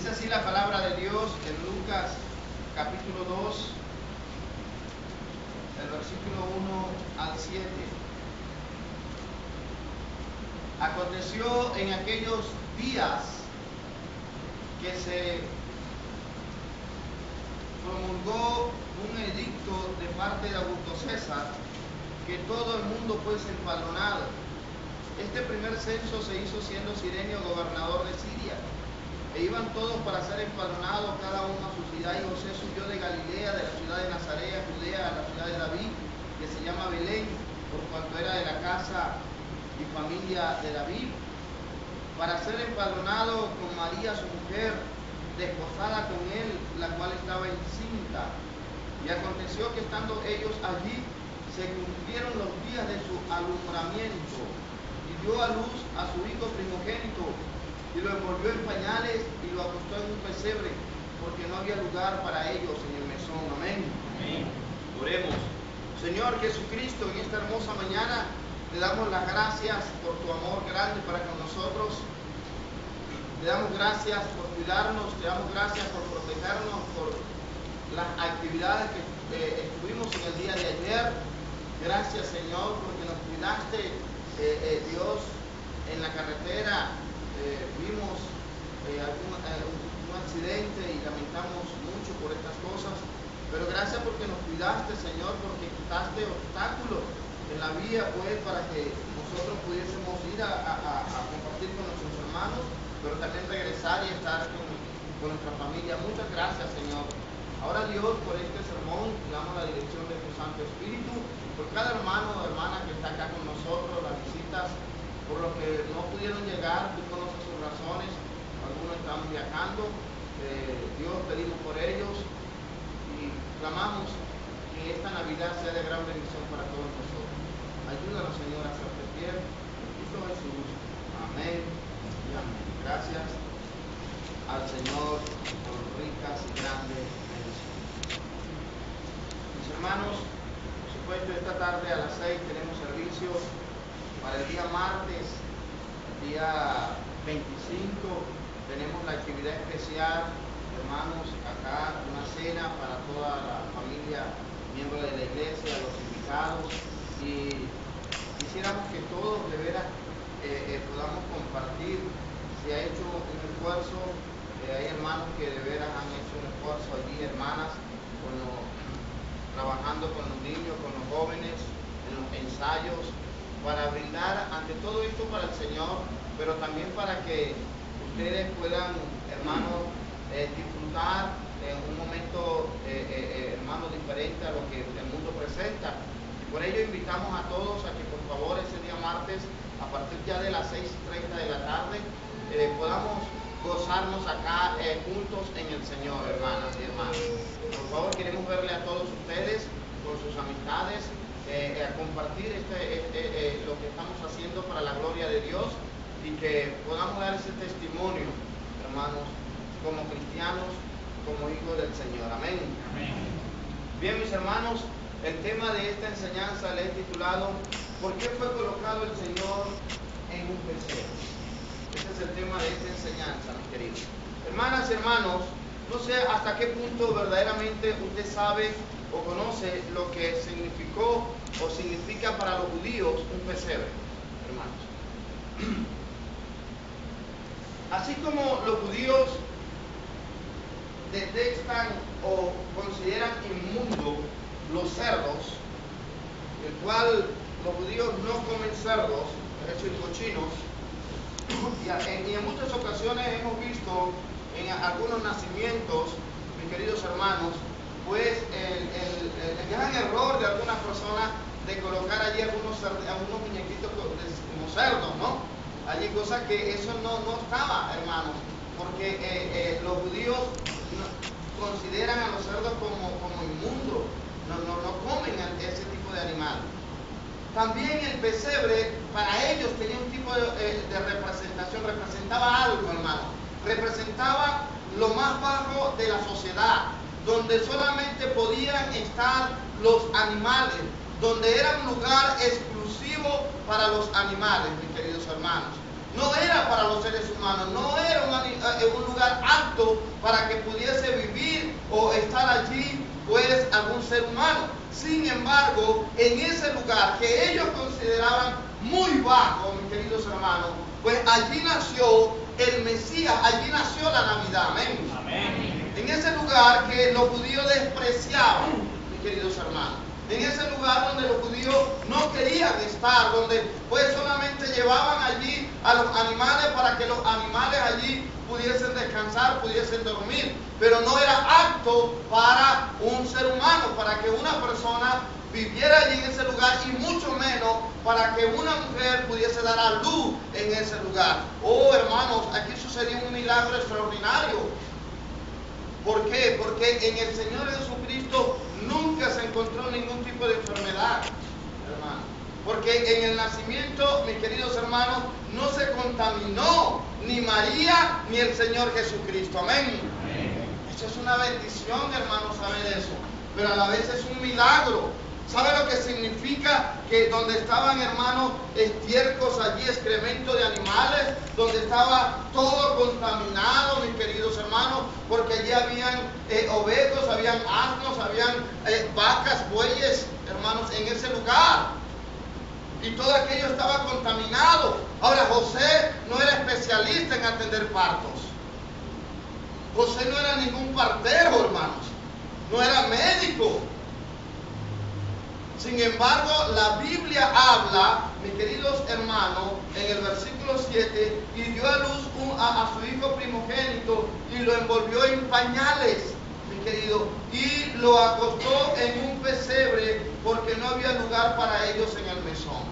Dice así la palabra de Dios en Lucas capítulo 2, el versículo 1 al 7. Aconteció en aquellos días que se promulgó un edicto de parte de Augusto César, que todo el mundo fuese empadronado. Este primer censo se hizo siendo Cirenio gobernador de Siria, e iban todos para ser empadronados, cada uno a su ciudad, y José subió de Galilea, de la ciudad de Nazaret, a Judea, a la ciudad de David, que se llama Belén, por cuanto era de la casa y familia de David, para ser empadronado con María su mujer, desposada con él, la cual estaba encinta. Y aconteció que estando ellos allí, se cumplieron los días de su alumbramiento, y dio a luz a su hijo primogénito, y lo envolvió en pañales y lo acostó en un pesebre, porque no había lugar para ellos en el mesón. Amén. Amén. Oremos. Señor Jesucristo, en esta hermosa mañana te damos las gracias por tu amor grande para con nosotros. Te damos gracias por cuidarnos, te damos gracias por protegernos, por las actividades que estuvimos en el día de ayer. Gracias, Señor, porque nos cuidaste, Dios, en la carretera. Vimos un accidente y lamentamos mucho por estas cosas, pero gracias porque nos cuidaste, Señor, porque quitaste obstáculos en la vía, pues, para que nosotros pudiésemos ir a compartir con nuestros hermanos, pero también regresar y estar con nuestra familia. Muchas gracias, Señor. Ahora, Dios, por este sermón, damos la dirección de tu Santo Espíritu, por cada hermano o hermana que está acá con nosotros, las visitas, por los que no pudieron llegar, tú conoces sus razones, algunos están viajando. Dios, pedimos por ellos y clamamos que esta Navidad sea de gran bendición para todos nosotros. Ayúdanos, Señor, a hacerte fiel. En Cristo Jesús. Amén y amén. Gracias al Señor por ricas y grandes bendiciones. Mis hermanos, por supuesto, esta tarde a las 6 tenemos servicio para el día martes, día 25. Tenemos la actividad especial, hermanos, acá una cena para toda la familia, miembros de la iglesia, los invitados, y quisiéramos que todos de veras podamos compartir. Se ha hecho un esfuerzo, hay hermanos que de veras han hecho un esfuerzo allí, hermanas, trabajando con los niños, con los jóvenes, en los ensayos, para brindar ante todo esto para el Señor, pero también para que ustedes puedan, hermanos, disfrutar en un momento, hermanos, diferente a lo que el mundo presenta. Por ello invitamos a todos a que por favor ese día martes, a partir ya de las 6:30 de la tarde, podamos gozarnos acá juntos en el Señor, hermanas y hermanos. Por favor, queremos verle a todos ustedes con sus amistades, a compartir lo que estamos haciendo para la gloria de Dios, y que podamos dar ese testimonio, hermanos, como cristianos, como hijos del Señor. Amén. Amén. Bien, mis hermanos, el tema de esta enseñanza le he titulado ¿por qué fue colocado el Señor en un pesebre? Ese es el tema de esta enseñanza, mis queridos. Hermanas y hermanos, no sé hasta qué punto verdaderamente usted sabe o conoce lo que significó o significa para los judíos un pesebre, hermanos. Así como los judíos detestan o consideran inmundo los cerdos, el cual los judíos no comen cerdos, hechos y cochinos, y en muchas ocasiones hemos visto en algunos nacimientos, mis queridos hermanos, pues el gran error de algunas personas de colocar allí algunos muñequitos como cerdos, ¿no? Allí cosas que eso no estaba, hermanos, porque los judíos consideran a los cerdos como inmundos, no comen ese tipo de animal. También el pesebre para ellos tenía un tipo de representación, representaba algo, hermano, representaba lo más bajo de la sociedad, donde solamente podían estar los animales, donde era un lugar exclusivo para los animales, mis queridos hermanos. No era para los seres humanos, no era un lugar apto para que pudiese vivir o estar allí pues algún ser humano. Sin embargo, en ese lugar que ellos consideraban muy bajo, mis queridos hermanos, pues allí nació el Mesías, allí nació la Navidad. Amén. Amén. En ese lugar que los judíos despreciaban, mis queridos hermanos. En ese lugar donde los judíos no querían estar, donde pues solamente llevaban allí a los animales para que los animales allí pudiesen descansar, pudiesen dormir, pero no era apto para un ser humano, para que una persona viviera allí en ese lugar y mucho menos para que una mujer pudiese dar a luz en ese lugar. Oh, hermanos, aquí sucedió un milagro extraordinario. ¿Por qué? Porque en el Señor Jesucristo nunca se encontró ningún tipo de enfermedad, hermano. Porque en el nacimiento, mis queridos hermanos, no se contaminó ni María ni el Señor Jesucristo. Amén. Eso es una bendición, hermanos, saber eso. Pero a la vez es un milagro. ¿Sabe lo que significa? Que donde estaban, hermanos, estiércos allí, excremento de animales, donde estaba todo contaminado, mis queridos hermanos, porque allí habían ovejos, habían asnos, habían vacas, bueyes, hermanos, en ese lugar. Y todo aquello estaba contaminado. Ahora, José no era especialista en atender partos. José no era ningún partero, hermanos. No era médico. Sin embargo, la Biblia habla, mis queridos hermanos, en el versículo 7, y dio a luz a su hijo primogénito y lo envolvió en pañales, mi querido, y lo acostó en un pesebre porque no había lugar para ellos en el mesón.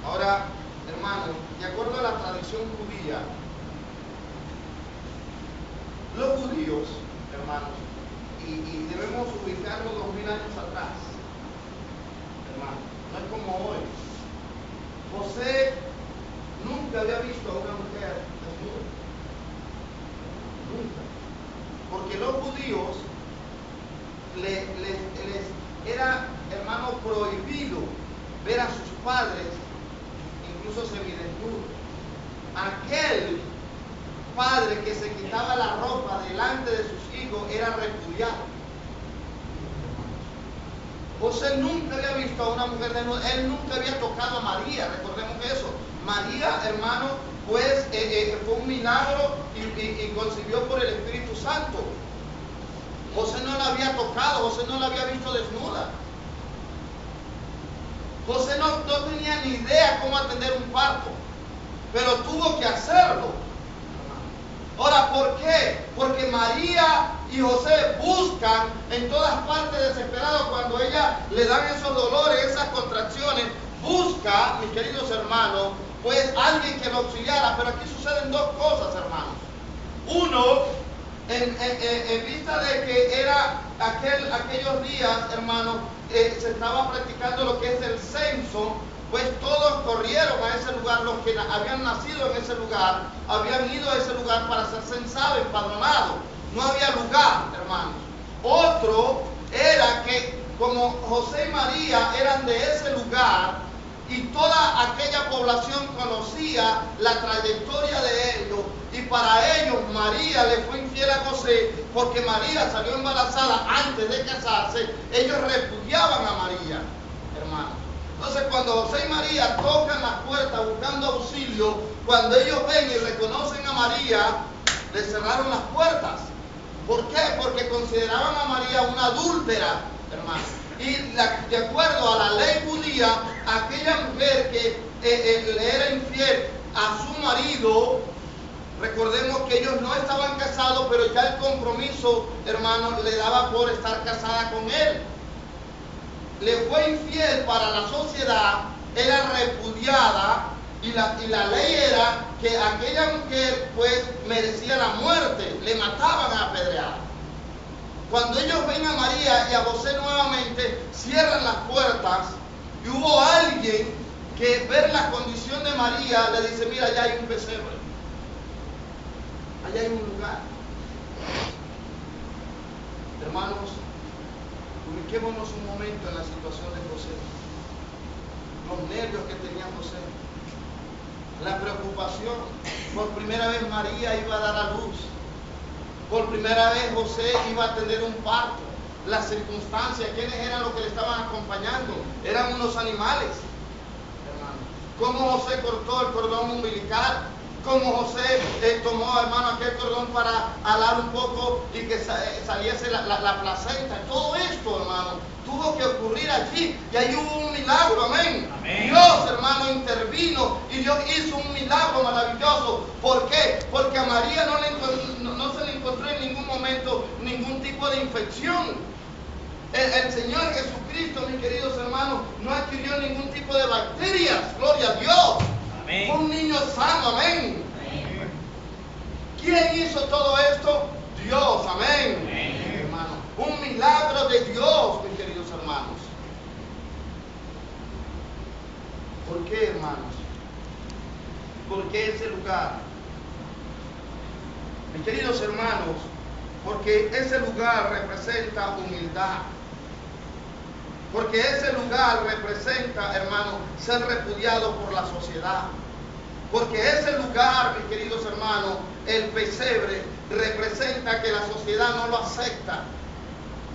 Ahora, hermanos, de acuerdo a la tradición judía, los judíos, hermanos, y debemos ubicarlo 2000 años atrás, hermano, no es como hoy. José nunca había visto a una mujer desnuda, nunca, porque los judíos les era, hermano, prohibido ver a sus padres incluso semidesnudos. Aquel padre que se quitaba la ropa delante de sus hijos era repudiado. José nunca había visto a una mujer desnuda, él nunca había tocado a María, recordemos eso. María, hermano, pues fue un milagro y concibió por el Espíritu Santo. José no la había tocado, José no la había visto desnuda. José no tenía ni idea cómo atender un parto, pero tuvo que hacerlo. Ahora, ¿por qué? Porque María y José buscan en todas partes desesperados cuando ella le dan esos dolores, esas contracciones, busca, mis queridos hermanos, pues alguien que lo auxiliara. Pero aquí suceden dos cosas, hermanos. Uno, en vista de que era aquellos días, hermanos, se estaba practicando lo que es el censo, pues todos corrieron a ese lugar, los que habían nacido en ese lugar, habían ido a ese lugar para ser censados, empadronados. No había lugar, hermanos. Otro era que como José y María eran de ese lugar y toda aquella población conocía la trayectoria de ellos, y para ellos María le fue infiel a José porque María salió embarazada antes de casarse, ellos repudiaban a María, hermanos. Entonces, cuando José y María tocan las puertas buscando auxilio, cuando ellos ven y reconocen a María, le cerraron las puertas. ¿Por qué? Porque consideraban a María una adúltera, hermano. Y de acuerdo a la ley judía, aquella mujer que le era infiel a su marido, recordemos que ellos no estaban casados, pero ya el compromiso, hermano, le daba por estar casada con él. Le fue infiel para la sociedad, era repudiada, y la ley era que aquella mujer pues merecía la muerte, le mataban a apedrear. Cuando ellos ven a María y a José nuevamente, cierran las puertas, y hubo alguien que ver la condición de María le dice: mira, allá hay un pesebre, allá hay un lugar. Hermanos, ubiquémonos un momento en la situación de José, los nervios que tenía José. la preocupación. Por primera vez María iba a dar a luz. Por primera vez José iba a tener un parto. Las circunstancias, ¿quiénes eran los que le estaban acompañando? Eran unos animales, hermano. Cómo José cortó el cordón umbilical, cómo José tomó, hermano, aquel cordón para alar un poco y que saliese la placenta. Todo esto, hermano, tuvo que ocurrir allí y ahí hubo un milagro, amén. Amén. Dios, hermano, intervino y Dios hizo un milagro maravilloso. ¿Por qué? Porque a María no se le encontró en ningún momento ningún tipo de infección. El Señor Jesucristo, mis queridos hermanos, no adquirió ningún tipo de bacterias. Gloria a Dios. Amén. Fue un niño sano, amén. Amén. ¿Quién hizo todo esto? Dios, amén. Amén. Hermano, un milagro de Dios, mis queridos hermanos. ¿Por qué, hermanos? ¿Por qué ese lugar? Mis queridos hermanos, porque ese lugar representa humildad. Porque ese lugar representa, hermano, ser repudiado por la sociedad. Porque ese lugar, mis queridos hermanos, el pesebre, representa que la sociedad no lo acepta.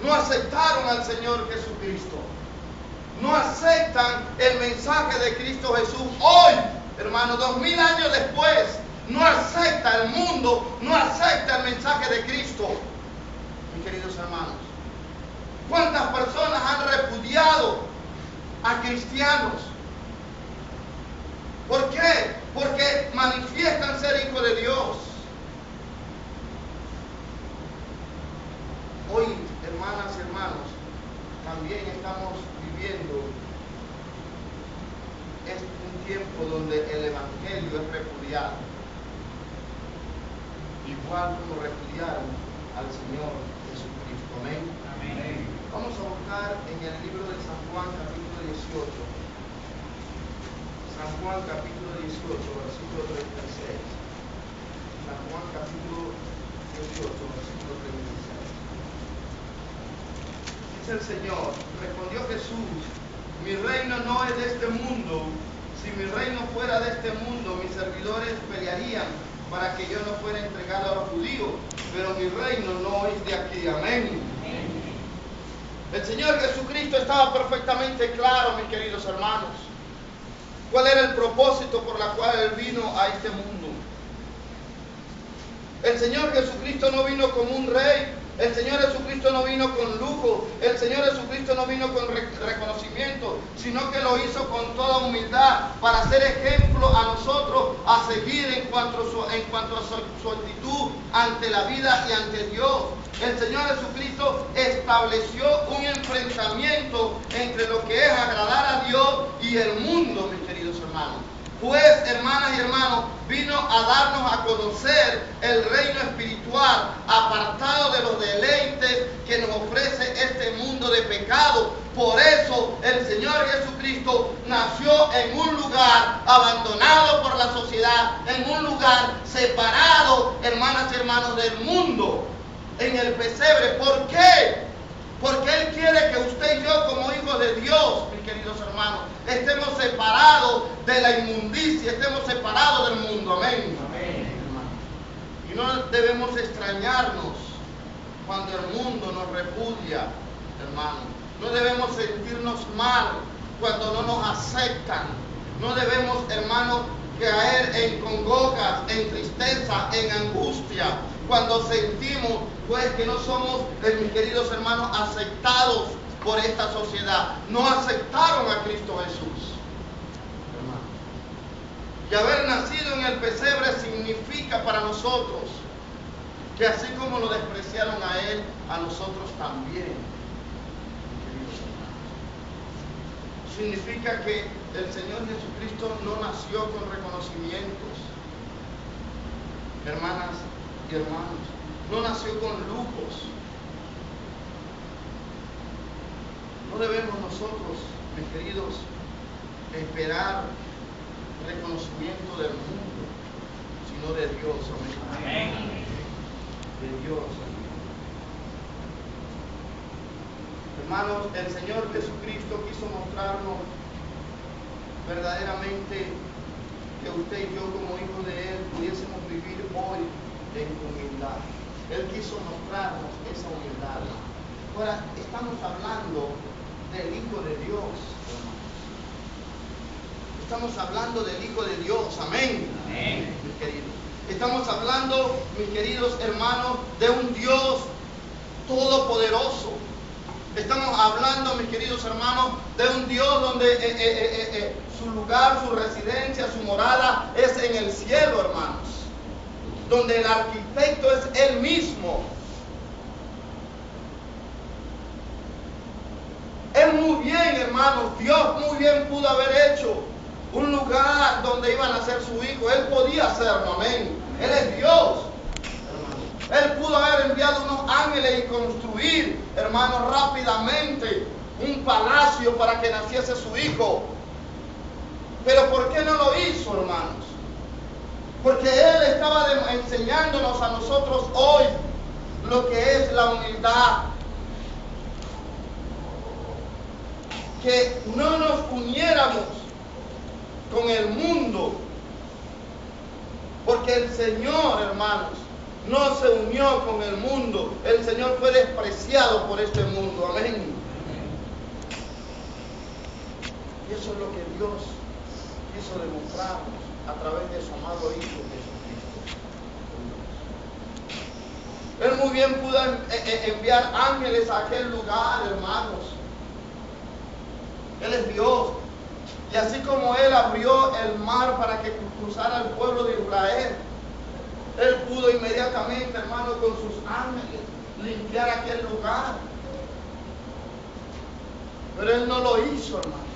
No aceptaron al Señor Jesucristo. No aceptan el mensaje de Cristo Jesús. Hoy, hermano, 2000 años después, no acepta el mundo, no acepta el mensaje de Cristo. Mis queridos hermanos, ¿cuántas personas han repudiado a cristianos? ¿Por qué? Porque manifiestan ser hijos de Dios. Hoy, hermanas y hermanos, también estamos viviendo un tiempo donde el Evangelio es repudiado. Igual como repudiaron al Señor Jesucristo. Amén. Amén. Vamos a buscar en el libro de San Juan, capítulo 18. San Juan, capítulo 18, versículo 36. San Juan, capítulo 18, versículo 36. Dice el Señor, respondió Jesús, mi reino no es de este mundo. Si mi reino fuera de este mundo, mis servidores pelearían para que yo no fuera entregado a los judíos, pero mi reino no es de aquí. Amén. El Señor Jesucristo estaba perfectamente claro, mis queridos hermanos, cuál era el propósito por la cual Él vino a este mundo. El Señor Jesucristo no vino como un rey. El Señor Jesucristo no vino con lujo. El Señor Jesucristo no vino con reconocimiento, sino que lo hizo con toda humildad para ser ejemplo a nosotros a seguir en cuanto a su actitud ante la vida y ante Dios. El Señor Jesucristo estableció un enfrentamiento entre lo que es agradar a Dios y el mundo, mis queridos hermanos. Pues, hermanas y hermanos, vino a darnos a conocer el reino espiritual, apartado de los deleites que nos ofrece este mundo de pecado. Por eso el Señor Jesucristo nació en un lugar abandonado por la sociedad, en un lugar separado, hermanas y hermanos, del mundo, en el pesebre. ¿Por qué? Porque Él quiere que usted y yo, como hijos de Dios, mis queridos hermanos, estemos separados de la inmundicia, estemos separados del mundo. Amén. Amén. Y no debemos extrañarnos cuando el mundo nos repudia, hermano. No debemos sentirnos mal cuando no nos aceptan. No debemos, hermano, caer en congojas, en tristeza, en angustia, cuando sentimos pues que no somos, mis queridos hermanos, aceptados por esta sociedad. No aceptaron a Cristo Jesús, hermano. Y haber nacido en el pesebre significa para nosotros que así como lo despreciaron a Él, a nosotros también, mis queridos hermanos. Significa que el Señor Jesucristo no nació con reconocimientos, hermanas y hermanos. No nació con lujos. No debemos nosotros, mis queridos, esperar reconocimiento del mundo, sino de Dios. Amén. Amén. De Dios. Hermanos, el Señor Jesucristo quiso mostrarnos verdaderamente que usted y yo como hijos de Él pudiésemos vivir hoy en humildad. Él quiso mostrarnos esa humildad. Ahora, estamos hablando del Hijo de Dios, hermanos. Estamos hablando del Hijo de Dios, amén. Amén. Mis queridos. Estamos hablando, mis queridos hermanos, de un Dios todopoderoso. Estamos hablando, mis queridos hermanos, de un Dios donde su lugar, su residencia, su morada es en el cielo, hermanos. Donde el arquitecto es Él mismo. Él muy bien, hermanos, Dios muy bien pudo haber hecho un lugar donde iba a nacer su hijo. Él podía hacerlo, amén. Él es Dios. Él pudo haber enviado unos ángeles y construir, hermanos, rápidamente un palacio para que naciese su hijo. Pero ¿por qué no lo hizo, hermanos? Porque Él estaba enseñándonos a nosotros hoy lo que es la humildad. Que no nos uniéramos con el mundo. Porque el Señor, hermanos, no se unió con el mundo. El Señor fue despreciado por este mundo. Amén. Y eso es lo que Dios quiso demostrarnos a través de su amado Hijo Jesucristo. Él muy bien pudo enviar ángeles a aquel lugar, hermanos. Él es Dios. Y así como Él abrió el mar para que cruzara el pueblo de Israel, Él pudo inmediatamente, hermano, con sus ángeles limpiar aquel lugar. Pero Él no lo hizo, hermanos.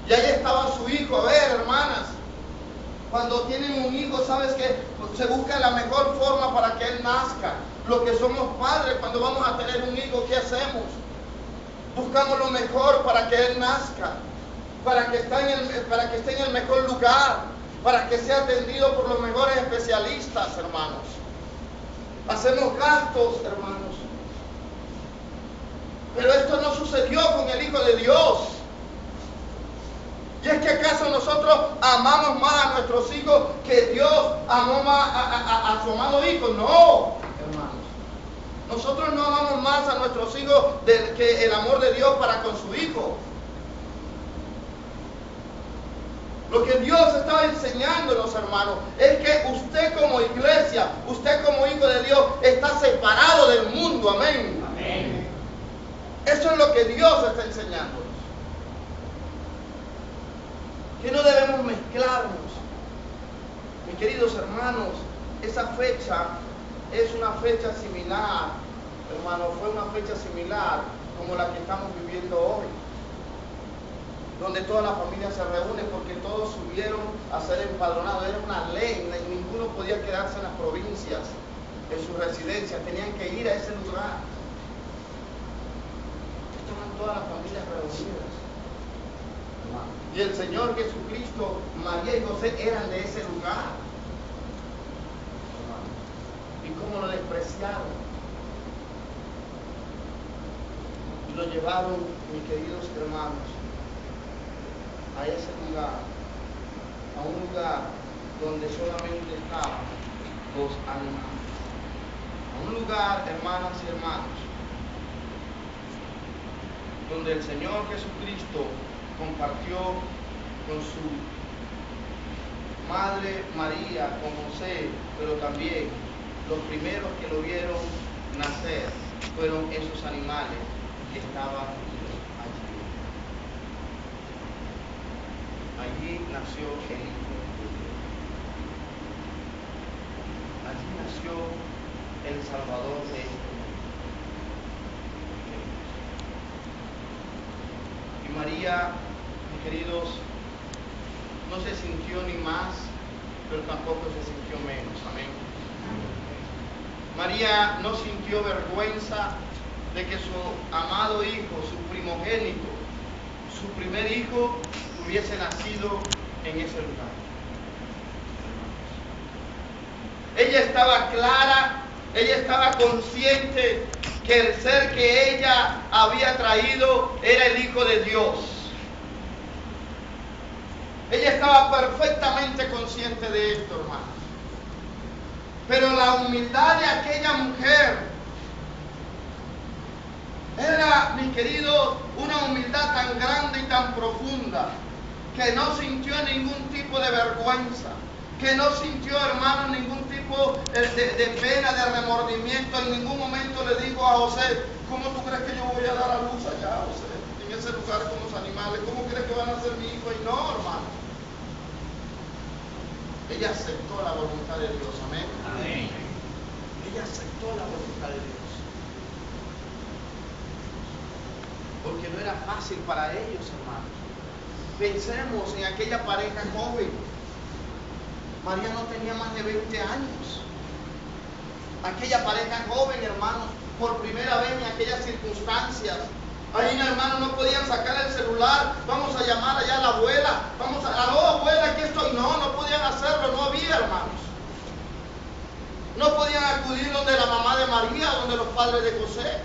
Y ahí estaba su hijo. A ver, hermanas, cuando tienen un hijo, ¿sabes qué? Se busca la mejor forma para que él nazca. Los que somos padres, cuando vamos a tener un hijo, ¿qué hacemos? Buscamos lo mejor para que él nazca, para que esté en el mejor lugar, para que sea atendido por los mejores especialistas, hermanos. Hacemos gastos, hermanos. Pero esto no sucedió con el Hijo de Dios. ¿Y es que acaso nosotros amamos más a nuestros hijos que Dios amó más a su amado Hijo? No, hermanos. Nosotros no amamos más a nuestros hijos que el amor de Dios para con su Hijo. Lo que Dios estaba enseñándonos, hermanos, es que usted como iglesia, usted como hijo de Dios, está separado del mundo. Amén. Amén. Eso es lo que Dios está enseñándonos. Que no debemos mezclarnos. Mis queridos hermanos, esa fecha es una fecha similar, hermano, fue una fecha similar como la que estamos viviendo hoy, donde toda la familia se reúne porque todos subieron a ser empadronados. Era una ley, ninguno podía quedarse en las provincias, en su residencia, tenían que ir a ese lugar. Estaban todas las familias reunidas. Y el Señor Jesucristo, María y José eran de ese lugar. Y cómo lo despreciaron. Y lo llevaron, mis queridos hermanos, a ese lugar, a un lugar donde solamente estaban los animales. A un lugar, hermanas y hermanos, donde el Señor Jesucristo compartió con su madre María, con José, pero también los primeros que lo vieron nacer fueron esos animales que estaban allí. Allí nació el Hijo de Dios. Allí nació el Salvador de este mundo. Y María, mis queridos, no se sintió ni más, pero tampoco se sintió menos. Amén. María no sintió vergüenza de que su amado hijo, su primogénito, su primer hijo, hubiese nacido en ese lugar. Ella estaba clara, ella estaba consciente que el ser que ella había traído era el Hijo de Dios. Ella estaba perfectamente consciente de esto, hermanos. Pero la humildad de aquella mujer era, mis queridos, una humildad tan grande y tan profunda que no sintió ningún tipo de vergüenza, que no sintió, hermano, ningún tipo de pena, de remordimiento. En ningún momento le dijo a José: ¿cómo tú crees que yo voy a dar a luz allá, José, en ese lugar con los animales? ¿Cómo crees que van a ser mi hijo? Y no, hermano. Ella aceptó la voluntad de Dios, amén. Amén. Ella aceptó la voluntad de Dios. Porque no era fácil para ellos, hermanos. Pensemos en aquella pareja joven. María no tenía más de 20 años. Aquella pareja joven, hermanos, por primera vez en aquellas circunstancias. Ahí, hermanos, no podían sacar el celular. Vamos a llamar allá a la abuela. Aló, abuela, aquí estoy. No podían hacerlo, no había, hermanos. No podían acudir donde la mamá de María, donde los padres de José.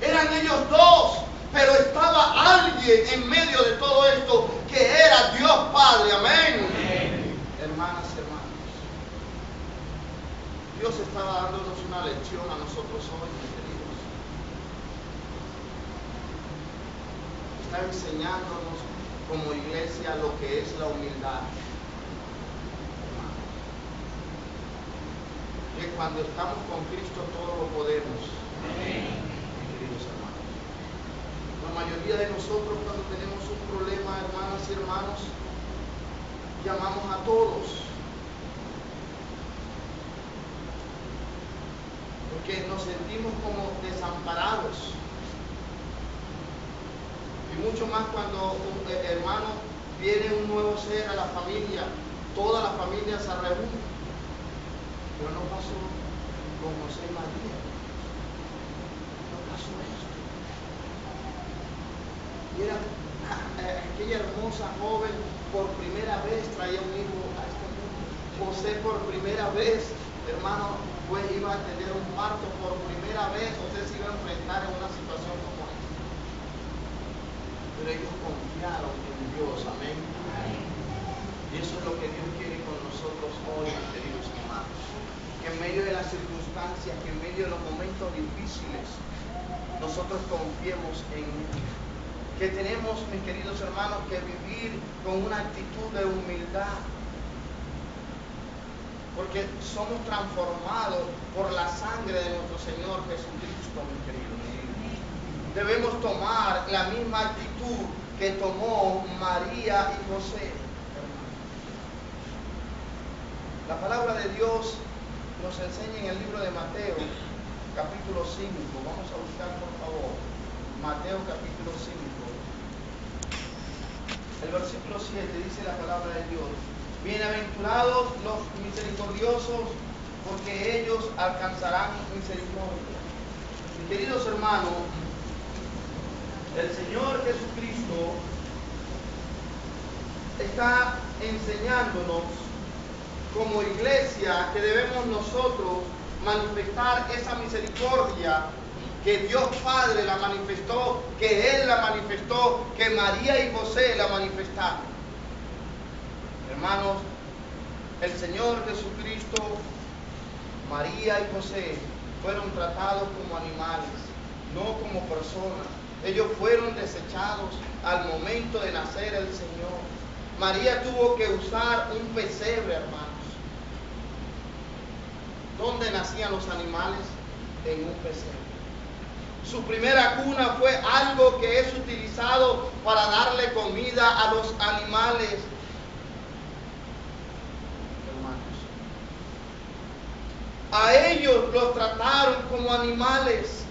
Eran ellos dos, pero estaba alguien en medio de todo esto que era Dios Padre, amén. Amén. Hermanas y hermanos, Dios estaba dándonos una lección a nosotros hoy, mis queridos. Está enseñándonos como iglesia lo que es la humildad. Que cuando estamos con Cristo todo lo podemos. Amén. La mayoría de nosotros, cuando tenemos un problema, hermanas y hermanos, llamamos a todos, porque nos sentimos como desamparados. Y mucho más cuando, hermano, viene un nuevo ser a la familia, toda la familia se reúne. Pero no pasó con José y María. No pasó eso. Y era aquella hermosa joven, por primera vez traía un hijo a este mundo. José por primera vez, hermano, iba a tener un parto por primera vez. José se iba a enfrentar en una situación como esta. Pero ellos confiaron en Dios, amén. Y eso es lo que Dios quiere con nosotros hoy, queridos hermanos. Que en medio de las circunstancias, que en medio de los momentos difíciles, nosotros confiemos en Él. Que tenemos, mis queridos hermanos, que vivir con una actitud de humildad. Porque somos transformados por la sangre de nuestro Señor Jesucristo, mis queridos. Debemos tomar la misma actitud que tomó María y José. La palabra de Dios nos enseña en el libro de Mateo, capítulo 5. Vamos a buscar, por favor, Mateo capítulo 5. El versículo 7 dice la palabra de Dios: bienaventurados los misericordiosos, porque ellos alcanzarán misericordia. Mis queridos hermanos, el Señor Jesucristo está enseñándonos como iglesia que debemos nosotros manifestar esa misericordia que Dios Padre la manifestó, que Él la manifestó, que María y José la manifestaron. Hermanos, el Señor Jesucristo, María y José fueron tratados como animales, no como personas. Ellos fueron desechados al momento de nacer el Señor. María tuvo que usar un pesebre, hermanos. ¿Dónde nacían los animales? En un pesebre. Su primera cuna fue algo que es utilizado para darle comida a los animales. Hermanos, a ellos los trataron como animales.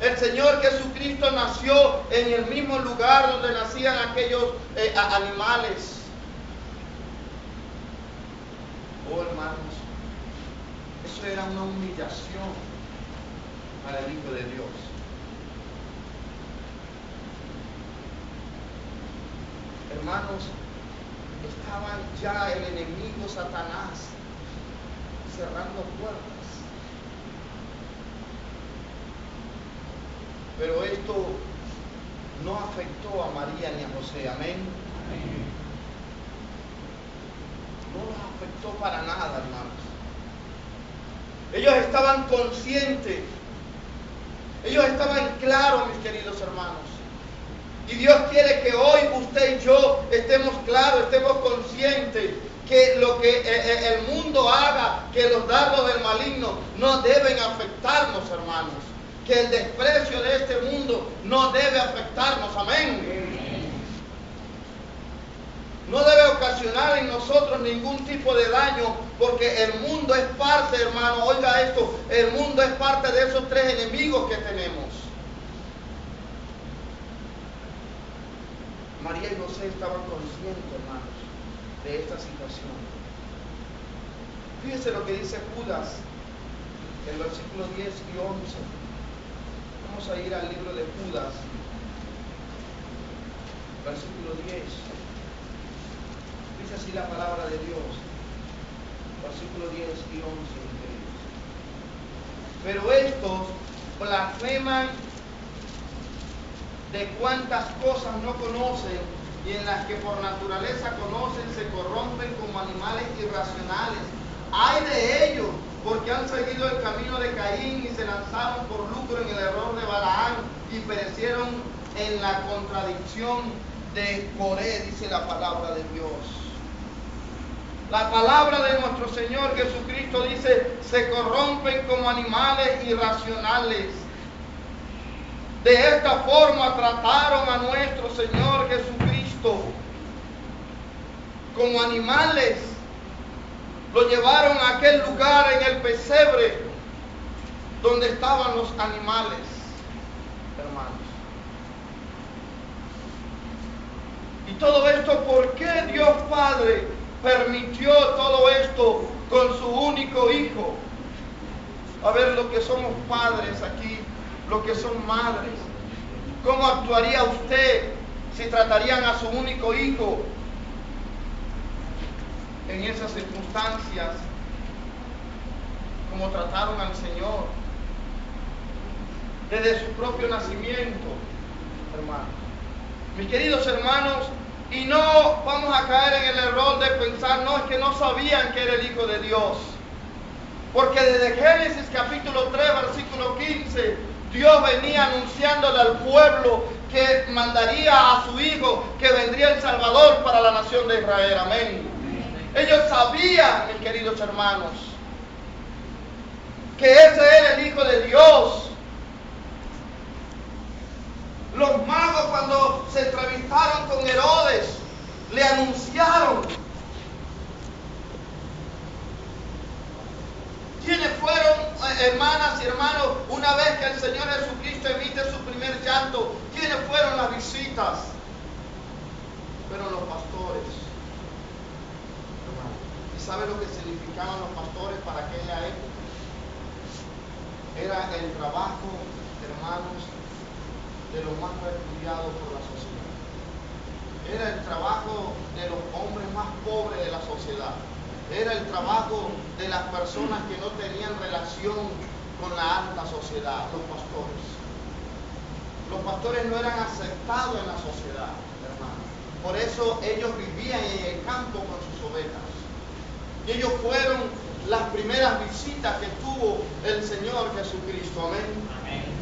El Señor Jesucristo nació en el mismo lugar donde nacían aquellos animales. Oh, hermanos, eso era una humillación para el Hijo de Dios. Hermanos, estaba ya el enemigo Satanás cerrando puertas. Pero esto no afectó a María ni a José. Amén. No los afectó para nada, hermanos. Ellos estaban conscientes. Ellos estaban claros, mis queridos hermanos. Y Dios quiere que hoy usted y yo estemos claros, estemos conscientes que lo que el mundo haga, que los dardos del maligno no deben afectarnos, hermanos. Que el desprecio de este mundo no debe afectarnos. Amén. No debe ocasionar en nosotros ningún tipo de daño, porque el mundo es parte, hermano, oiga esto, el mundo es parte de esos tres enemigos que tenemos. María y José estaban conscientes, hermanos, de esta situación. Fíjense lo que dice Judas, en versículos 10 y 11. Vamos a ir al libro de Judas, versículo 10. Dice así la palabra de Dios, versículo 10 y 11. Pero estos blasfeman de cuantas cosas no conocen, y en las que por naturaleza conocen se corrompen como animales irracionales. ¡Ay de ellos! Porque han seguido el camino de Caín y se lanzaron por lucro en el error de Balaam y perecieron en la contradicción de Coré, dice la palabra de Dios. La palabra de nuestro Señor Jesucristo dice, se corrompen como animales irracionales. De esta forma trataron a nuestro Señor Jesucristo como animales. Lo llevaron a aquel lugar en el pesebre donde estaban los animales, hermanos. Y todo esto, ¿por qué Dios Padre permitió todo esto con su único Hijo? A ver, lo que somos padres aquí, lo que son madres, ¿cómo actuaría usted si tratarían a su único hijo en esas circunstancias como trataron al Señor desde su propio nacimiento, hermanos? Mis queridos hermanos, y no vamos a caer en el error de pensar, no, es que no sabían que era el Hijo de Dios. Porque desde Génesis capítulo 3, versículo 15, Dios venía anunciándole al pueblo que mandaría a su Hijo, que vendría el Salvador para la nación de Israel. Amén. Ellos sabían, mis queridos hermanos, que ese era el Hijo de Dios. Los magos, cuando se entrevistaron con Herodes, le anunciaron. ¿Quiénes fueron, hermanas y hermanos, una vez que el Señor Jesucristo emite su primer llanto? ¿Quiénes fueron las visitas? Fueron los pastores. ¿Y sabe lo que significaban los pastores para aquella época? Era el trabajo, hermanos, de los más repudiados por la sociedad. Era el trabajo de los hombres más pobres de la sociedad. Era el trabajo de las personas que no tenían relación con la alta sociedad, los pastores. Los pastores no eran aceptados en la sociedad, hermanos. Por eso ellos vivían en el campo con sus ovejas. Y ellos fueron las primeras visitas que tuvo el Señor Jesucristo. Amén. Amén.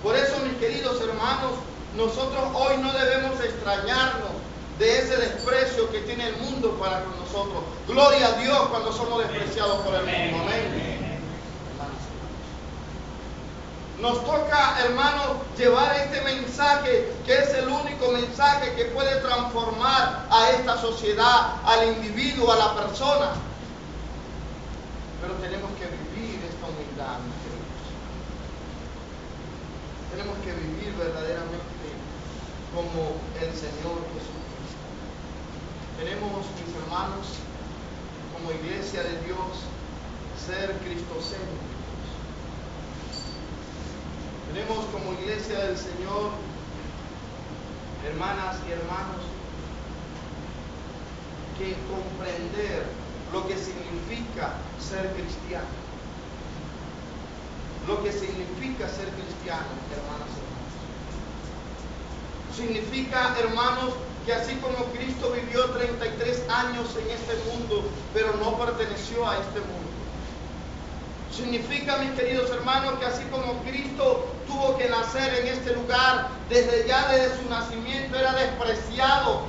Por eso, mis queridos hermanos, nosotros hoy no debemos extrañarnos de ese desprecio que tiene el mundo para con nosotros. Gloria a Dios cuando somos despreciados por el mundo. Amén. Nos toca, hermanos, llevar este mensaje, que es el único mensaje que puede transformar a esta sociedad, al individuo, a la persona. Pero tenemos que vivir esta humildad, mis queridos. Tenemos que vivir verdaderamente como el Señor Jesús. Tenemos, mis hermanos, como iglesia de Dios, ser cristocéntricos. Tenemos como iglesia del Señor, hermanas y hermanos, que comprender lo que significa ser cristiano. Lo que significa ser cristiano, hermanas y hermanos. Significa, hermanos, que así como Cristo vivió 33 años en este mundo, pero no perteneció a este mundo. Significa, mis queridos hermanos, que así como Cristo tuvo que nacer en este lugar, desde su nacimiento era despreciado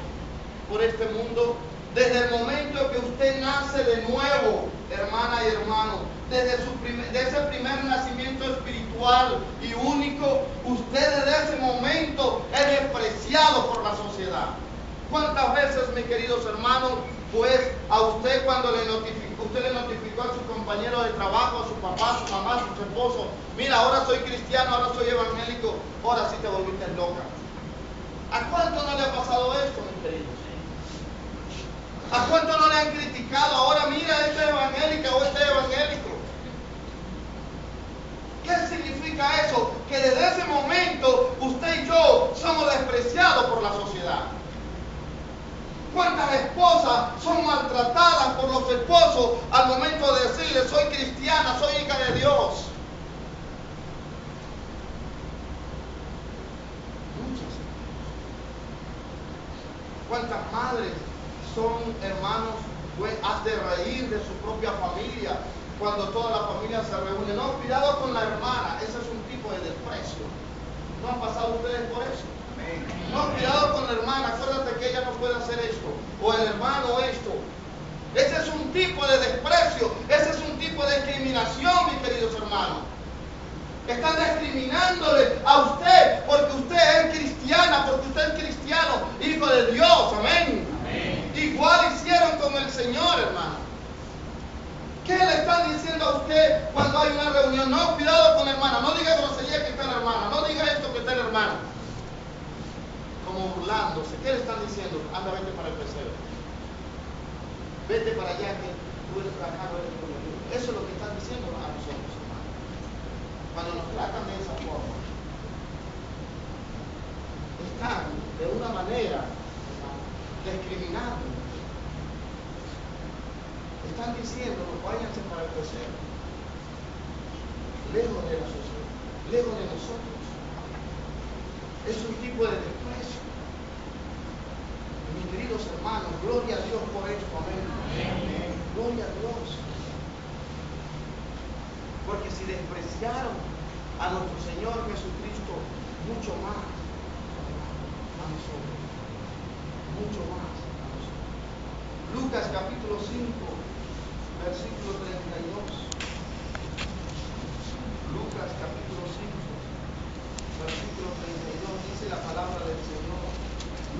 por este mundo. Desde el momento que usted nace de nuevo, hermana y hermano, desde ese primer nacimiento espiritual y único, usted desde ese momento es despreciado por la sociedad. ¿Cuántas veces, mis queridos hermanos, pues a usted cuando usted le notificó a su compañero de trabajo, a su papá, a su mamá, a su esposo, mira, ahora soy cristiano, ahora soy evangélico, ahora sí te volviste loca? ¿A cuánto no le ha pasado esto, mis queridos? ¿A cuánto no le han criticado? Ahora mira, este es evangélica o este es evangélico. ¿Qué significa eso? Que desde ese momento usted y yo somos despreciados por la sociedad. ¿Cuántas esposas son maltratadas por los esposos al momento de decirle soy cristiana, soy hija de Dios? Muchas. ¿Cuántas madres son, hermanos, pues has de reír de su propia familia cuando toda la familia se reúne? No, cuidado con la hermana, ese es un tipo de desprecio. ¿No han pasado ustedes por eso? No, cuidado con la hermana, acuérdate que ella no puede hacer esto, o el hermano esto. Ese es un tipo de desprecio, ese es un tipo de discriminación, mis queridos hermanos. Están discriminándole a usted porque usted es cristiana, porque usted es cristiano, hijo de Dios, amén. Igual hicieron con el Señor, hermano. ¿Qué le están diciendo a usted cuando hay una reunión? No, cuidado con la hermana, no diga grosería que está la hermana, no diga esto que está la hermana. Como burlándose. ¿Qué le están diciendo? Anda, vete para el pesebre. Vete para allá que tú eres acá, no eres como yo. Eso es lo que están diciendo a nosotros, hermano. Cuando nos tratan de esa forma, están de una manera discriminando. Están diciendo, váyanse para el pesebre. Lejos de la sociedad, lejos de nosotros. Es un tipo de desprecio. Mis queridos hermanos, gloria a Dios por esto, amén. Amén. Gloria a Dios. Porque si despreciaron a nuestro Señor Jesucristo, mucho más a nosotros. Mucho más a nosotros. Lucas capítulo 5, versículo 32. Lucas capítulo 5, versículo 32, dice la palabra del Señor.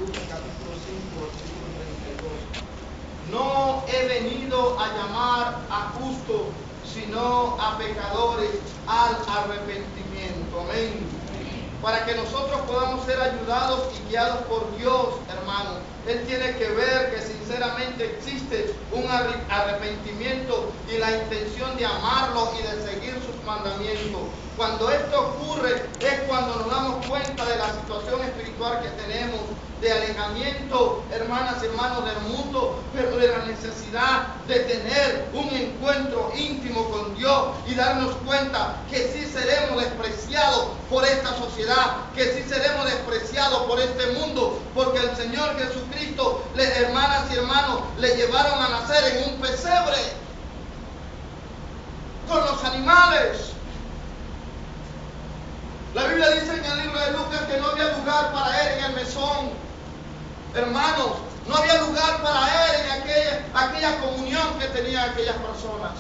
Lucas capítulo 5, versículo 32. No he venido a llamar a justos, sino a pecadores al arrepentimiento. Amén. Para que nosotros podamos ser ayudados y guiados por Dios, hermanos, Él tiene que ver que sinceramente existe un arrepentimiento y la intención de amarlo y de seguir sus mandamientos. Cuando esto ocurre es cuando nos damos cuenta de la situación espiritual que tenemos, de alejamiento, hermanas y hermanos, del mundo, pero de la necesidad de tener un encuentro íntimo con Dios y darnos cuenta que sí seremos despreciados por esta sociedad, que sí seremos despreciados por este mundo, porque el Señor Jesucristo, hermanas y hermanos, le llevaron a nacer en un pesebre con los animales. La Biblia dice en el libro de Lucas que no había lugar para él en el mesón. Hermanos, no había lugar para él en aquella comunión que tenían aquellas personas.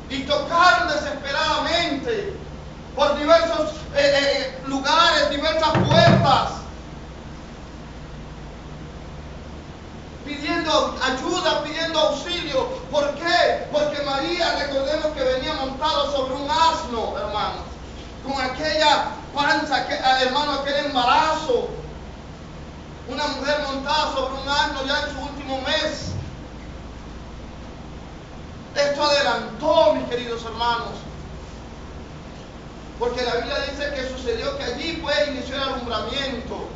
Y tocaron desesperadamente por diversos lugares, diversas puertas, pidiendo ayuda, pidiendo auxilio. ¿Por qué? Porque María, recordemos que venía montado sobre un asno, hermanos, con aquella panza, hermano, aquel embarazo. Una mujer montada sobre un asno ya en su último mes. Esto adelantó, mis queridos hermanos, porque la Biblia dice que sucedió que allí pues inició el alumbramiento.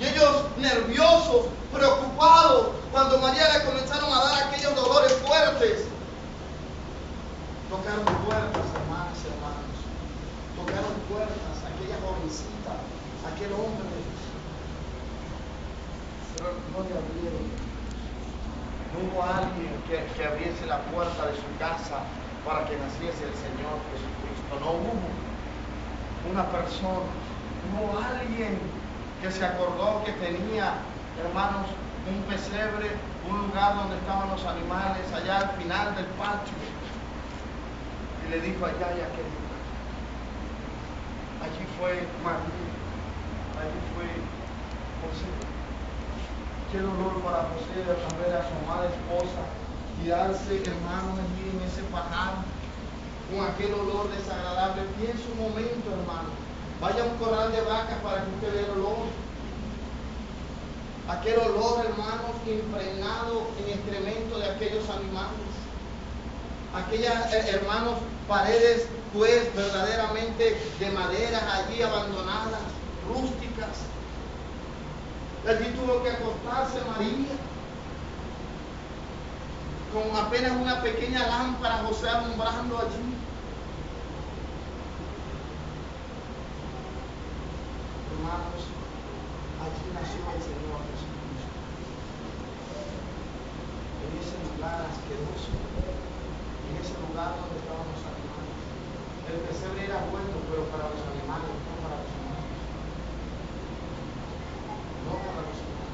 Y ellos nerviosos, preocupados, cuando María le comenzaron a dar aquellos dolores fuertes, tocaron puertas, hermanas y hermanos. tocaron puertas, aquella jovencita, aquel hombre, pero no le abrieron. No hubo alguien que abriese la puerta de su casa para que naciese el Señor Jesucristo. No hubo una persona, no hubo alguien que se acordó que tenía, hermanos, un pesebre, un lugar donde estaban los animales, allá al final del patio. Y le dijo, allá hay aquel lugar. Allí fue María, allí fue José. Qué dolor para José ver a su amada esposa tirarse, hermanos, allí en ese pajar con aquel olor desagradable. Piensa un momento, hermano. Vaya a un corral de vacas para que usted vea el olor. Aquel olor, hermanos, impregnado en excremento de aquellos animales. Aquellas, hermanos, paredes, pues, verdaderamente de madera allí abandonadas, rústicas. Allí tuvo que acostarse María, con apenas una pequeña lámpara, José alumbrando allí. Hermanos, allí nació el Señor Jesucristo. En ese lugar asqueroso, en ese lugar donde estaban los animales. El pesebre era bueno, pero para los animales, no para los humanos. No para los humanos.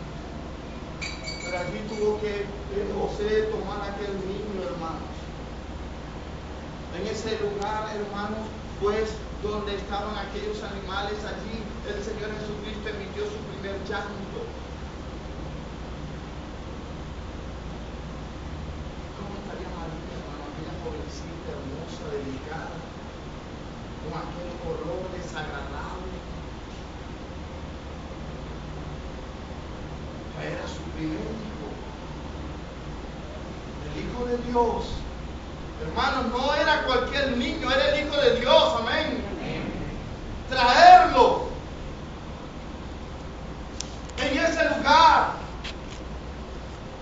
Pero allí tuvo que José tomar aquel niño, hermanos. En ese lugar, hermanos, pues donde estaban aquellos animales, allí el Señor Jesucristo emitió su primer llanto. ¿Cómo estaría María, hermano? Aquella jovencita hermosa, delicada, con aquel olor desagradable? Era su primer hijo, el Hijo de Dios. Hermanos, no era cualquier niño, era el Hijo de Dios, amén. Traerlo en ese lugar,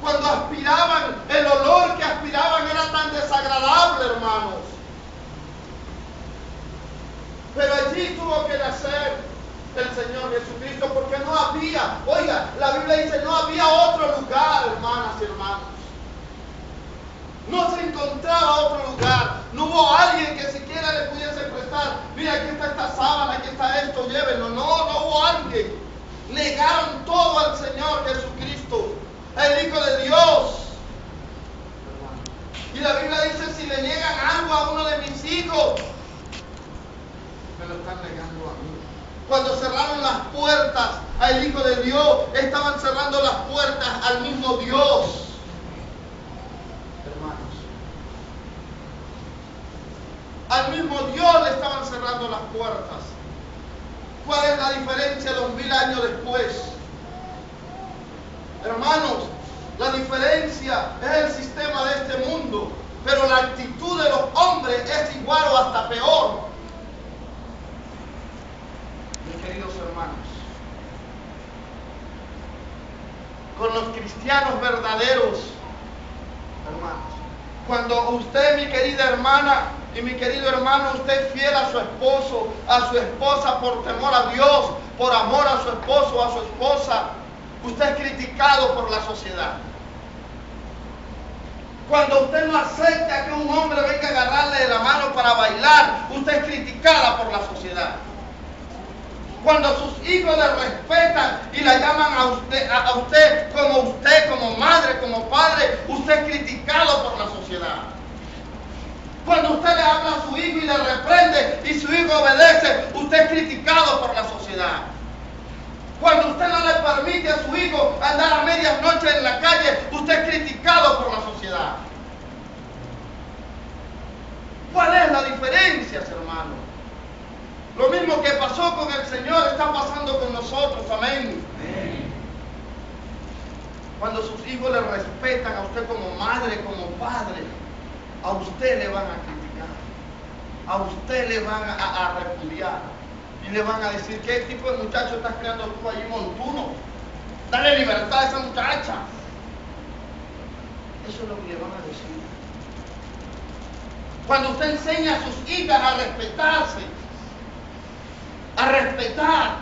cuando aspiraban, el olor que aspiraban era tan desagradable, hermanos. Pero allí tuvo que nacer el Señor Jesucristo, porque no había, oiga, la Biblia dice, no había otro lugar, hermanas y hermanos. No se encontraba otro lugar. No hubo alguien que siquiera le pudiese prestar. Mira, aquí está esta sábana, aquí está esto, llévenlo. No hubo alguien. Negaron todo al Señor Jesucristo, el Hijo de Dios. Y la Biblia dice, si le niegan algo a uno de mis hijos, me lo están negando a mí. Cuando cerraron las puertas al Hijo de Dios, estaban cerrando las puertas al mismo Dios. Al mismo Dios le estaban cerrando las puertas. ¿Cuál es la diferencia 2000 años después? Hermanos, la diferencia es el sistema de este mundo, pero la actitud de los hombres es igual o hasta peor. Mis queridos hermanos, con los cristianos verdaderos, hermanos, cuando usted, mi querida hermana y mi querido hermano, usted es fiel a su esposo, a su esposa, por temor a Dios, por amor a su esposo o a su esposa, usted es criticado por la sociedad. Cuando usted no acepta que un hombre venga a agarrarle de la mano para bailar, usted es criticada por la sociedad. Cuando sus hijos le respetan y la llaman a usted como madre, como padre, usted es criticado por la sociedad. Cuando usted le habla a su hijo y le reprende y su hijo obedece, usted es criticado por la sociedad. Cuando usted no le permite a su hijo andar a medianoche en la calle, usted es criticado por la sociedad. ¿Cuál es la diferencia, hermano? Lo mismo que pasó con el Señor está pasando con nosotros, amén. Amén. Cuando sus hijos le respetan a usted como madre, como padre, a usted le van a criticar, a usted le van a repudiar y le van a decir, ¿qué tipo de muchacho estás creando tú allí, montuno? Dale libertad a esa muchacha. Eso es lo que le van a decir. Cuando usted enseña a sus hijas a respetarse, a respetar,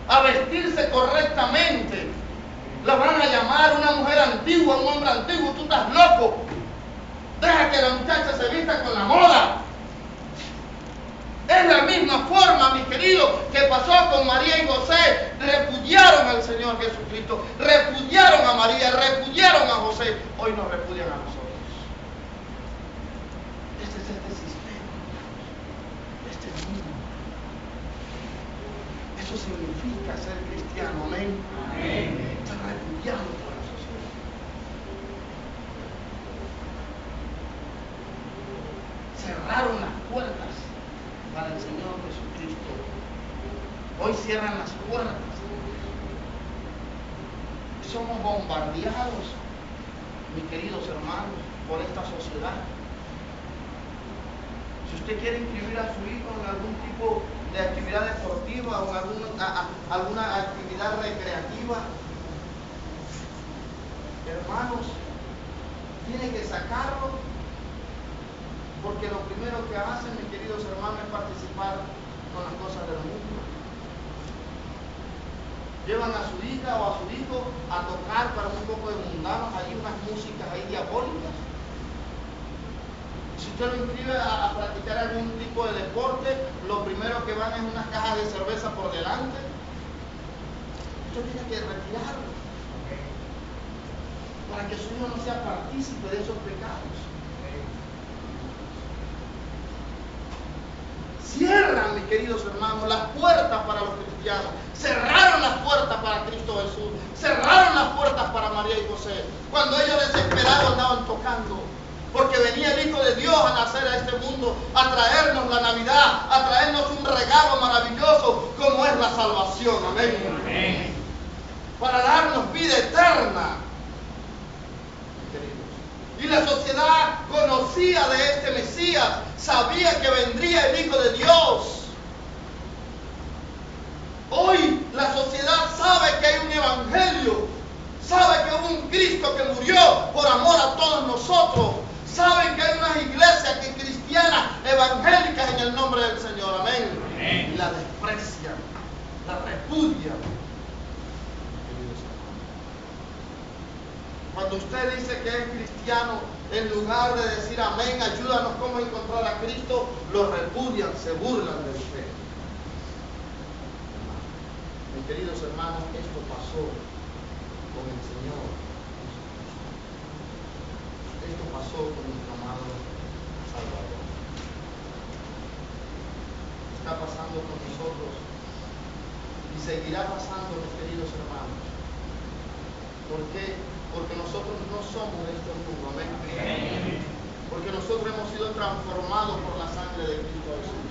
a vestirse correctamente. La van a llamar una mujer antigua, un hombre antiguo. Tú estás loco. Deja que la muchacha se vista con la moda. Es la misma forma, mis queridos, que pasó con María y José. Repudiaron al Señor Jesucristo, repudiaron a María, repudiaron a José. Hoy nos repudian a nosotros. Este es este sistema, este mundo. Eso significa ser cristiano, amén. Amén. Ser repudiado por la sociedad. Cerraron las puertas para el Señor Jesucristo. Hoy cierran las puertas. Somos bombardeados, mis queridos hermanos, por esta sociedad. Si usted quiere inscribir a su hijo en algún tipo de actividad deportiva o en alguna actividad recreativa, hermanos, tiene que sacarlo, porque lo primero que hacen, mis queridos hermanos, es participar con las cosas del mundo. Llevan a su hija o a su hijo a tocar para un poco de mundanos, allí unas músicas ahí diabólicas. Si usted lo inscribe a practicar algún tipo de deporte, lo primero que van es unas cajas de cerveza por delante. Usted tiene que retirarlo para que su hijo no sea partícipe de esos pecados. Cierran, mis queridos hermanos, las puertas para los cristianos. Cerraron las puertas para Cristo Jesús. Cerraron las puertas para María y José. Cuando ellos desesperados andaban tocando. Porque venía el Hijo de Dios a nacer a este mundo, a traernos la Navidad, a traernos un regalo maravilloso como es la salvación. Amén. Amén. Para darnos vida eterna. Y la sociedad conocía de este Mesías, sabía que vendría el Hijo de Dios. Hoy la sociedad sabe que hay un evangelio, sabe que hubo un Cristo que murió por amor a todos nosotros, saben que hay unas iglesias cristianas, evangélicas en el nombre del Señor. Amén. Amén. Y la desprecian, la repudian. Cuando usted dice que es cristiano, en lugar de decir amén, ayúdanos cómo encontrar a Cristo, lo repudian, se burlan de usted. Mis queridos hermanos, esto pasó con el Señor. Esto pasó con nuestro amado Salvador. Está pasando con nosotros y seguirá pasando, mis queridos hermanos. ¿Por qué? Porque nosotros no somos de este mundo, amén. Porque nosotros hemos sido transformados por la sangre de Cristo Jesús.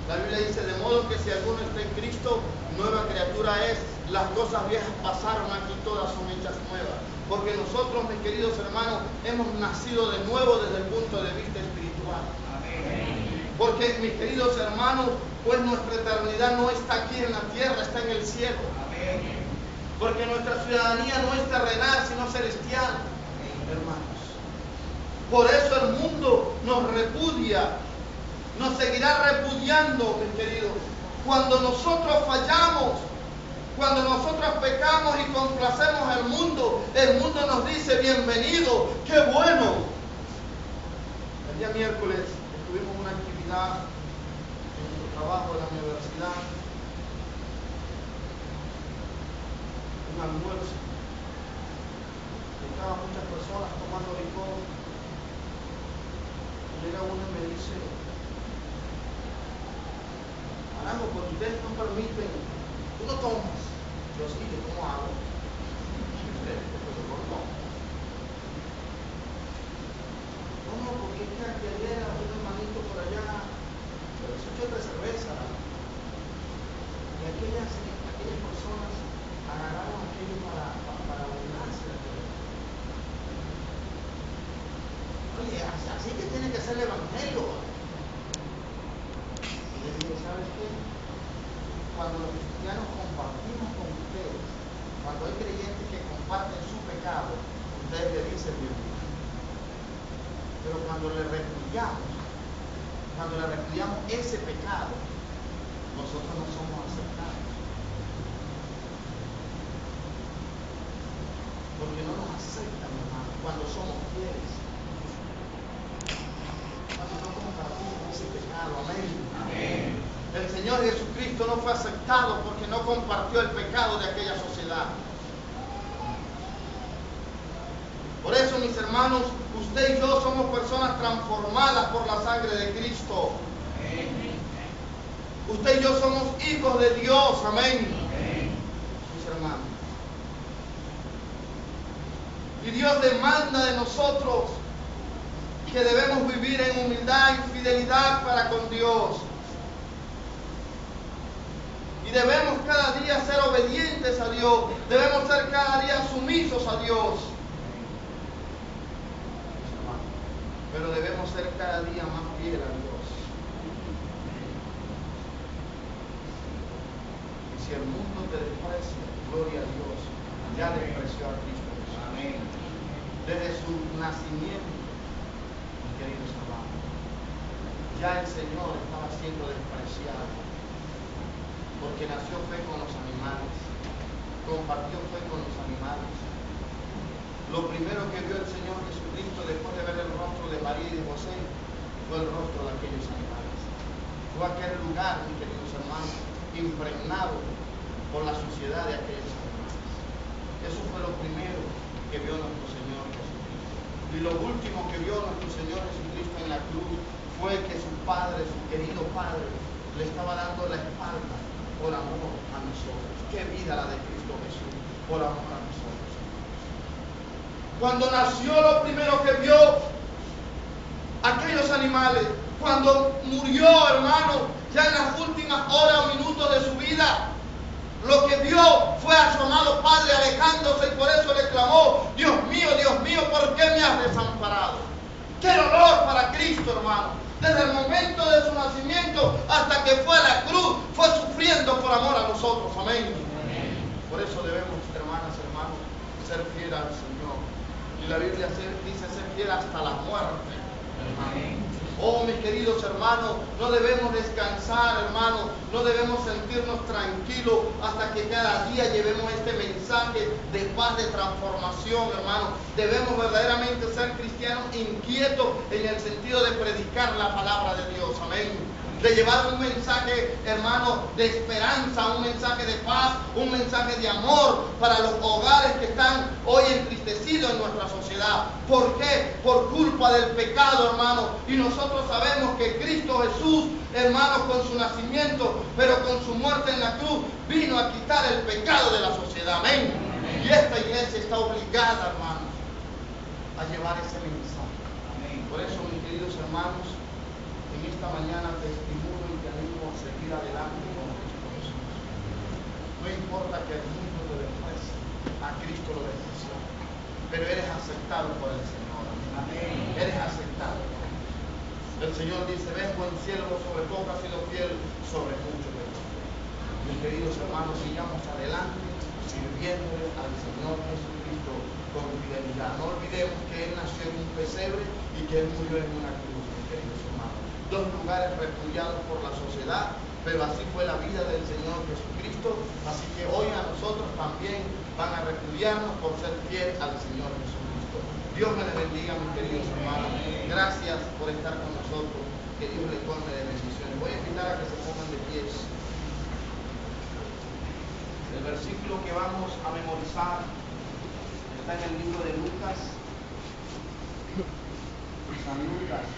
La Biblia dice, de modo que si alguno está en Cristo, nueva criatura es, las cosas viejas pasaron, aquí todas son hechas nuevas. Porque nosotros, mis queridos hermanos, hemos nacido de nuevo desde el punto de vista espiritual. Amén. Porque, mis queridos hermanos, pues nuestra eternidad no está aquí en la tierra, está en el cielo. Amén. Porque nuestra ciudadanía no es terrenal, sino celestial, hermanos. Por eso el mundo nos repudia, nos seguirá repudiando, mis queridos. Cuando nosotros fallamos, cuando nosotros pecamos y complacemos al mundo, el mundo nos dice bienvenido, qué bueno. El día miércoles tuvimos una actividad en nuestro trabajo de la universidad. Un almuerzo. Estaban muchas personas tomando licor. Llega uno y me dice, Arango, pues ustedes no permiten, tú no tomas. Yo sí, yo tomo agua. No, porque es que ayer había un hermanito por allá, pero se echó de cerveza. Y aquellas personas agarraron aquello para burlarse. Oye, así que tiene que ser el evangelio. Y le digo, ¿sabes qué? Cuando los cristianos compartimos con ustedes, cuando hay creyentes que comparten su pecado, ustedes le dicen bienvenido. Pero cuando le repudiamos ese pecado, nosotros no somos aceptados. Porque no nos aceptan, hermano, cuando somos fieles. Cuando no compartimos ese pecado. Amén. Amén. El Señor Jesucristo no fue aceptado porque no compartió el pecado de aquella sociedad. Por eso, mis hermanos, usted y yo somos personas transformadas por la sangre de Cristo. Amén. Usted y yo somos hijos de Dios. Amén. Amén. Mis hermanos. Y Dios demanda de nosotros que debemos vivir en humildad y fidelidad para con Dios. Y debemos cada día ser obedientes a Dios. Debemos ser cada día sumisos a Dios. Pero debemos ser cada día más fieles a Dios. Y si el mundo te desprecia, gloria a Dios, ya despreció a Cristo. Amén. Desde su nacimiento, mis queridos hermanos, ya el Señor estaba siendo despreciado, porque nació fe con los animales, compartió fe con los animales. Lo primero que vio el Señor Jesucristo después de ver el rostro de María y de José fue el rostro de aquellos animales. Fue aquel lugar, mis queridos hermanos, impregnado por la suciedad de aquellos animales. Eso fue lo primero que vio nuestro Señor Jesucristo. Y lo último que vio nuestro Señor Jesucristo en la cruz fue que su Padre, su querido Padre, le estaba dando la espalda por amor a nosotros. Qué vida la de Cristo Jesús, por amor a nosotros. Cuando nació, lo primero que vio aquellos animales, cuando murió, hermano, ya en las últimas horas o minutos de su vida, lo que vio fue a su amado Padre alejándose, y por eso le clamó: Dios mío, ¿por qué me has desamparado? ¡Qué dolor para Cristo, hermano! Desde el momento de su nacimiento hasta que fue a la cruz, fue sufriendo por amor a nosotros. Amén. Por eso debemos, hermanas y hermanos, ser fieles al Señor. Y la Biblia dice ser fiel hasta la muerte. Amén. Oh, mis queridos hermanos, no debemos descansar, hermanos, no debemos sentirnos tranquilos hasta que cada día llevemos este mensaje de paz, de transformación, hermanos. Debemos verdaderamente ser cristianos inquietos en el sentido de predicar la palabra de Dios. Amén. De llevar un mensaje, hermano, de esperanza, un mensaje de paz, un mensaje de amor para los hogares que están hoy entristecidos en nuestra sociedad. ¿Por qué? Por culpa del pecado, hermano. Y nosotros sabemos que Cristo Jesús, hermano, con su nacimiento, pero con su muerte en la cruz, vino a quitar el pecado de la sociedad. Amén. Amén. Y esta iglesia está obligada, hermano, a llevar ese mensaje. Amén. Por eso, mis queridos hermanos, en esta mañana te estimulo y te animo a seguir adelante con Cristo Jesús. No importa que el mundo te desprecie, a Cristo lo despreció, pero eres aceptado por el Señor. Amén. Eres aceptado. El Señor dice: ven, buen siervo, sobre poco has sido fiel, sobre mucho te pondré. Mis queridos hermanos, sigamos adelante sirviéndole al Señor Jesucristo con fidelidad. No olvidemos que Él nació en un pesebre y que Él murió en una cruz, mis queridos hermanos. Dos lugares repudiados por la sociedad, pero así fue la vida del Señor Jesucristo. Así que hoy a nosotros también van a repudiarnos por ser fiel al Señor Jesucristo. Dios me les bendiga, mis queridos hermanos. Gracias por estar con nosotros. Que Dios les colme de bendiciones. Voy a invitar a que se pongan de pies. El versículo que vamos a memorizar está en el libro de Lucas, San Lucas,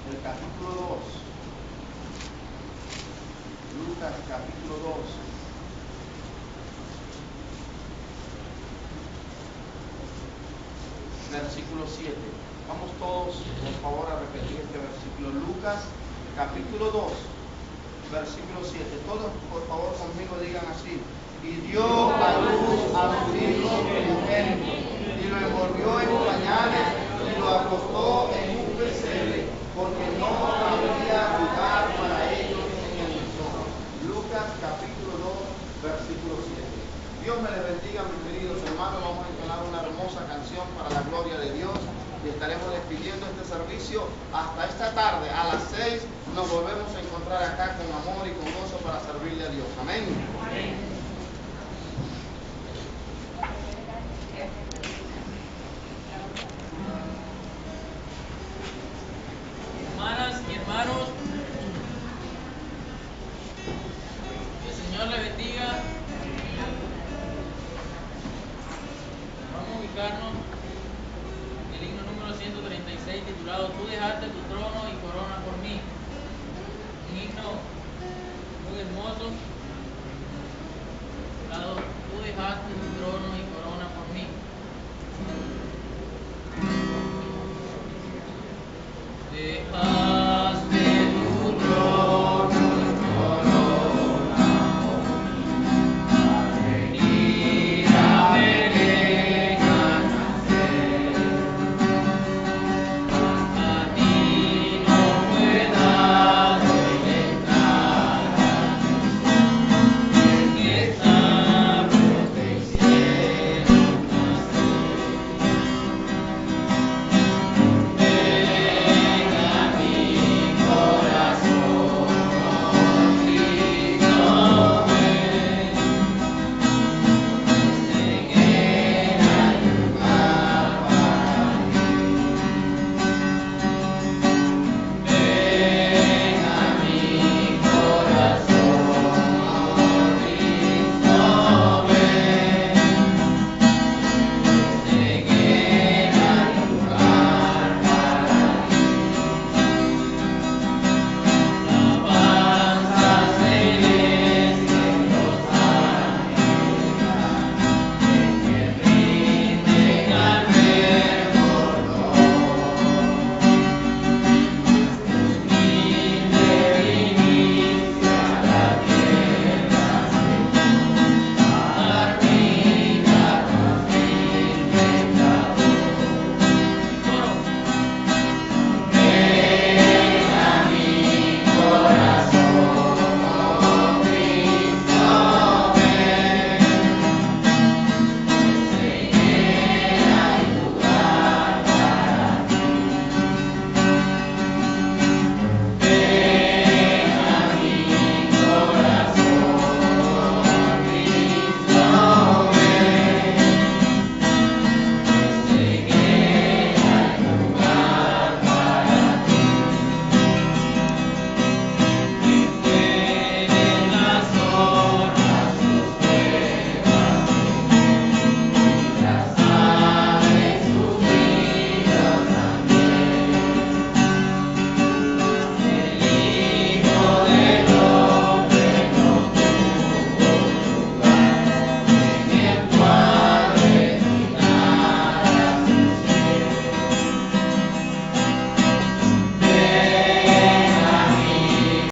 el capítulo 2. Lucas capítulo 2. Versículo 7. Vamos todos, por favor, a repetir este versículo. Lucas capítulo 2, versículo 7. Todos, por favor, conmigo digan así: y dio a luz a su hijo primogénito, y lo envolvió en pañales, y lo acostó en un pesebre, porque no había lugar para ellos en el mesón. Lucas capítulo 2, versículo 7. Dios me les bendiga, mis queridos hermanos. Vamos a entonar una hermosa canción para la gloria de Dios y estaremos despidiendo este servicio. servicio hasta esta tarde. A las 6 nos volvemos a encontrar acá con amor y con gozo para servirle a Dios. Amén. Amén. Hermanas y hermanos, que el Señor le bendiga. Vamos a ubicarnos en el himno número 136 titulado Tú dejaste tu trono y corona por mí. Un himno muy hermoso titulado Tú dejaste tu trono y corona por mí. Dejaste